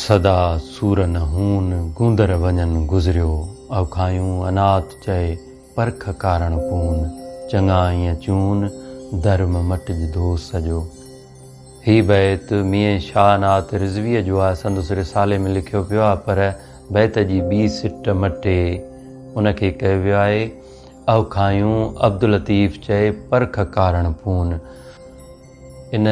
सदा सूर न हून गूंदर वञन गुज़रियो अवखायूं अनाथ चए परख कारण पून चङा ईअं चून धर्म मटिज दोष सॼो। ही बैत मीएं शाहनाथ रिज़वीअ जो आहे, संदसि रिसाले में लिखियो पियो आहे, पर बैत जी ॿी सिट मटे उनखे कयो वियो आहे अवखायूं अब्दुल लतीफ़ चए परख कारण पून। इन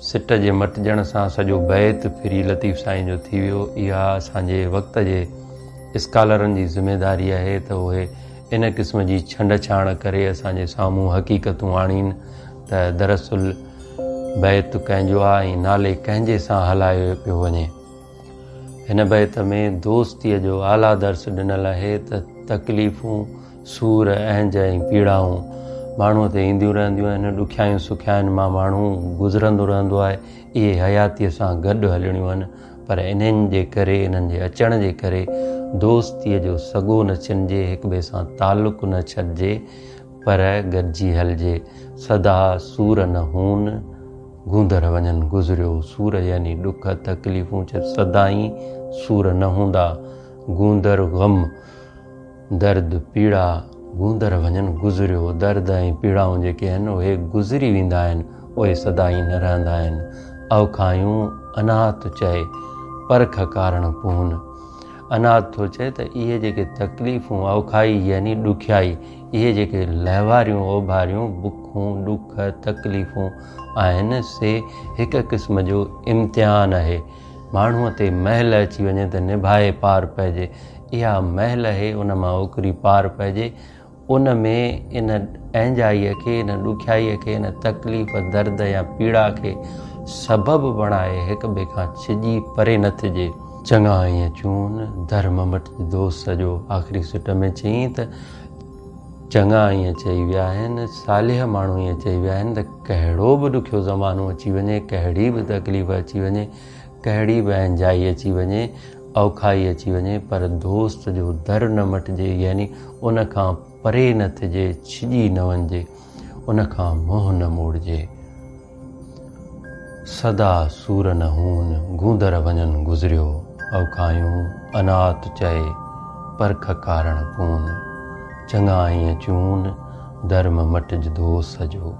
सिट जे मटिजण सां सॼो बैत फिरी लतीफ़ साईं जो थी वियो। इहा असांजे वक़्त जे स्कॉलरनि जी ज़िम्मेदारी आहे त उहे इन क़िस्म जी छंड छाण करे असांजे साम्हूं हक़ीक़तूं आणीनि त दरअसल बैत कंहिंजो आहे ऐं नाले कंहिंजे सां हलायो पियो वञे। हिन बैत में दोस्तीअ जो आला दर्स ॾिनल आहे त तकलीफ़ूं सूर अहंज ऐं पीड़ाऊं माण्हूअ ते ईंदियूं रहंदियूं आहिनि, ॾुखियायूं सुखियाउनि मां माण्हू गुज़रंदो रहंदो आहे। इहे हयातीअ सां गॾु हलणियूं आहिनि, पर इन्हनि जे करे, इन्हनि जे अचण जे करे दोस्तीअ जो सॻो न छिनिजे, हिक ॿिए सां तालुक़ु न छॾिजे, पर गॾिजी हलिजे। सदा सूर न हून गूंदर वञनि गुज़रियो। सूर यानी ॾुख तकलीफ़ूं सदा ई सूर न हूंदा। गूंदर ग़म दर्द पीड़ा गूंदर वञनि गुज़रियो। दर्द ऐं पीड़ाऊं जेके आहिनि उहे गुज़री वेंदा आहिनि, उहे सदा ई न रहंदा आहिनि। अवखायूं अनाथ चए परख कारण पून। अनाथ थो चए त इहे जेके तकलीफ़ूं अवखाई यानी ॾुखियाई, इहे जेके लहवारियूं ओभारियूं बुखूं ॾुख तकलीफ़ूं आहिनि, से हिकु क़िस्म जो इम्तिहान आहे। माण्हूअ ते महल अची वञे त निभाए पार पइजे। इहा महल आहे, उन मां ओकरी पार पइजे। उन में इन अहंजाईअ खे, इन ॾुखियाईअ खे, इन तकलीफ़ दर्द या पीड़ा खे सबबु बणाए हिक ॿिए खां छिॼी परे न थिजे। चङा ईअं चून धर्म मटिज दोष सॼो। आख़िरी सिट में चयईं त चङा ईअं चई विया आहिनि, सालिह माण्हू ईअं चई विया आहिनि त कहिड़ो बि ॾुखियो ज़मानो अची वञे, कहिड़ी बि तकलीफ़ अची वञे, कहिड़ी बि अहंजाई अची वञे, अवखाई अची वञे, पर दोस्त जो दर न मटिजे, यानी उन खां परे न थिजे, छिॼी न वञिजे, उन खां मुंहुं न मोड़िजे। सदा सूर न हून गूंदर वञनि गुज़रियो अवखायूं अनाथ चए परख कारण पून। चङा ईअं चून धर्म मटिज दोष सॼो।